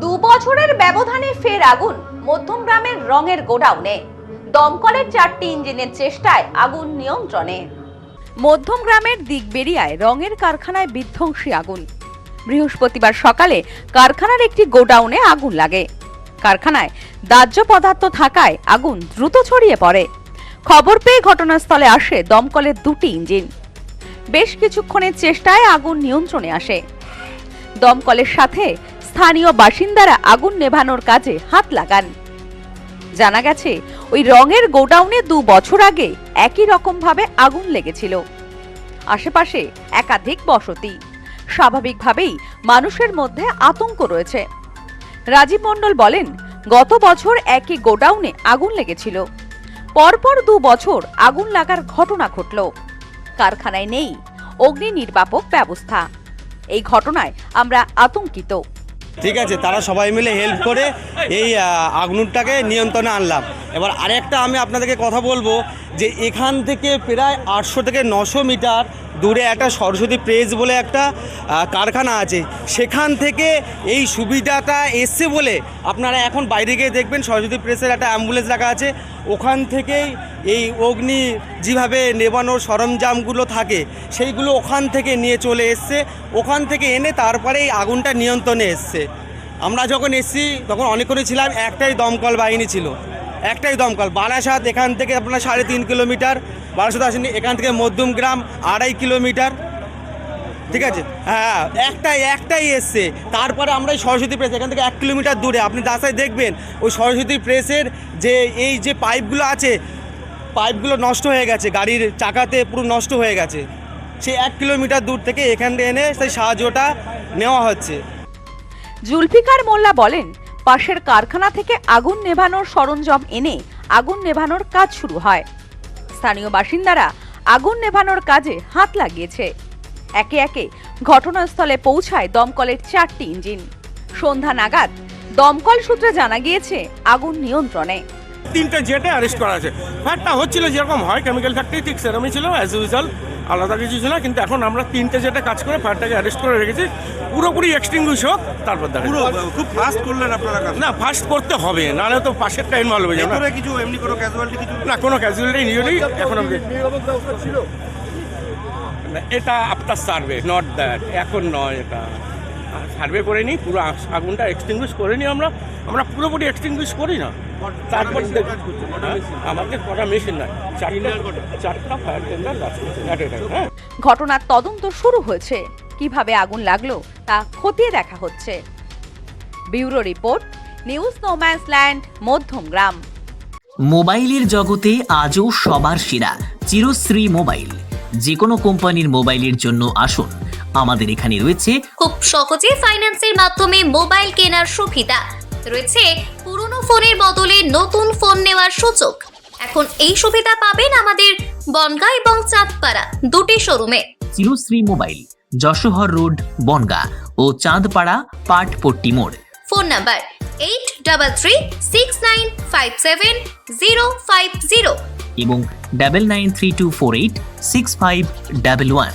দু বছরের ব্যবধানে ফের আগুন মধ্যমগ্রামের রঙের গোডাউনে। দমকলের 4টি ইঞ্জিনের চেষ্টায় আগুন নিয়ন্ত্রণে। মধ্যমগ্রামের দিগবেরিয়ায় রঙের কারখানায় বিধ্বংসী আগুন। বৃহস্পতিবার সকালে কারখানার একটি গোডাউনে আগুন লাগে। কারখানায় দাহ্য পদার্থ থাকায় আগুন দ্রুত ছড়িয়ে পড়ে। খবর পেয়ে ঘটনাস্থলে আসে দমকলের 2টি ইঞ্জিন। বেশ কিছুক্ষণের চেষ্টায় আগুন নিয়ন্ত্রণে আসে। দমকলের সাথে স্থানীয় বাসিন্দারা আগুন নেভানোর কাজে হাত লাগান। জানা গেছে ওই রঙের গোডাউনে 2 বছর আগে একই রকম ভাবে আগুন লেগেছিল। আশেপাশে একাধিক বসতি, স্বাভাবিকভাবেই মানুষের মধ্যে আতঙ্ক রয়েছে। রাজীব মণ্ডল বলেন, গত বছর একই গোডাউনে আগুন লেগেছিল। পরপর 2 বছর আগুন লাগার ঘটনা ঘটল। কারখানায় নেই অগ্নি নির্বাপক ব্যবস্থা। এই ঘটনায় আমরা আতঙ্কিত। ঠিক আছে, তারা সবাই মিলে হেল্প করে এই আগুনটাকে নিয়ন্ত্রণে আনলাম। এবার আরেকটা আমি আপনাদেরকে কথা বলবো যে এখান থেকে প্রায় 800 থেকে 900 মিটার দূরে একটা সরস্বতী প্রেস বলে একটা কারখানা আছে। সেখান থেকে এই সুবিধাটা এসছে বলে আপনারা এখন বাইরে গিয়ে দেখবেন সরস্বতী প্রেসের একটা অ্যাম্বুলেন্স রাখা আছে। ওখান থেকেই এই অগ্নি যেভাবে নেভানোর সরঞ্জামগুলো থাকে সেইগুলো ওখান থেকে নিয়ে চলে এসছে। ওখান থেকে এনে তারপরে এই আগুনটা নিয়ন্ত্রণে এসছে। আমরা যখন এসছি তখন অনেকক্ষণই ছিলাম, একটাই দমকল বাহিনী ছিল, একটাই দমকল। বারাসাত এখান থেকে আপনার 3.5 কিলোমিটার, বারাসাত আসেনি, এখান থেকে মধ্যমগ্রাম 2.5 কিলোমিটার। ঠিক আছে, হ্যাঁ, একটাই এসছে। তারপরে আমরা এই সরস্বতী প্রেস এখান থেকে 1 কিলোমিটার দূরে আপনি রাস্তায় দেখবেন ওই সরস্বতী প্রেসের যে এই যে পাইপগুলো আছে, পাইপগুলো নষ্ট হয়ে গেছে, গাড়ির চাকাতে পুরো নষ্ট হয়ে গেছে। সেই 1 কিলোমিটার দূর থেকে এখানে এনে সেই সাহায্যটা নেওয়া হচ্ছে। জুলফিকার মোল্লা বলেন, পাশের কারখানা থেকে আগুন নেভানোর সরঞ্জাম এনে আগুন নেভানোর কাজ শুরু হয়। স্থানীয় বাসিন্দারা আগুন নেভানোর কাজে হাত লাগিয়েছে। একে একে ঘটনাস্থলে পৌঁছায় দমকলের 4টি ইঞ্জিন। সন্ধ্যা নাগাদ দমকল সূত্রে জানা গিয়েছে আগুন নিয়ন্ত্রণে। 3টে জেটে অ্যারেস্ট করা আছে। ফায়ারটা হচ্ছিল যেরকম হয় কেমিক্যাল ফ্যাক্টরি, ঠিক সেরকমই ছিল অ্যাজ ইউজুয়াল, আলাদা কিছু ছিল। কিন্তু এখন আমরা 3টে জেটে কাজ করে ফায়ারটাকে অ্যারেস্ট করে রেখেছি। পুরোপুরি এক্সটিংগুইশ হোক তারপর দেখা যাবে। খুব ফাস্ট করলেন আপনারা কাজ? না, ফাস্ট করতে হবে, নাহলে তো পাশেরটা ইনভলভ হয়ে যাবে। ভেতরে কিছু এমনি কোনো ক্যাজুয়ালিটি কিছু? না, কোনো ক্যাজুয়ালিটি নিউলি এখন আমরা এটা আফটার সার্ভে, নট দ্যাট, এখন নয়। এটা সার্ভে করে নিই, পুরো আগুনটা এক্সটিংগুইশ করে নিই। আমরা পুরোপুরি এক্সটিংগুইশ করি না। তারপর আমাদের কটা মেশিন নাই, 4টা ফায়ার টেন্ডার আছে। ঘটনার তদন্ত শুরু হয়েছে। কিভাবে আগুন লাগলো তা খতিয়ে দেখা হচ্ছে। Bureau report, news no man's land, Madhyamgram. মোবাইলের জগতে আজও সবার সেরা চিরশ্রী মোবাইল। যে কোনো কোম্পানির মোবাইলের জন্য আসুন, আমাদের এখানে রয়েছে খুব সহজে ফাইন্যান্সের মাধ্যমে মোবাইল কেনার সুবিধা রয়েছে। পুরনো ফোনের বদলে নতুন ফোন নেওয়ার সুযোগ। এখন এই সুবিধা পাবেন আমাদের বনগাঁ এবং চাঁদপাড়া 2টি শোরুমে। চিরশ্রী মোবাইল, যশোহর রোড, বনগাঁ ও চাঁদপাড়া পাটপট্টি মোড়। ফোন নাম্বার 8336957050 এবং 9932486511।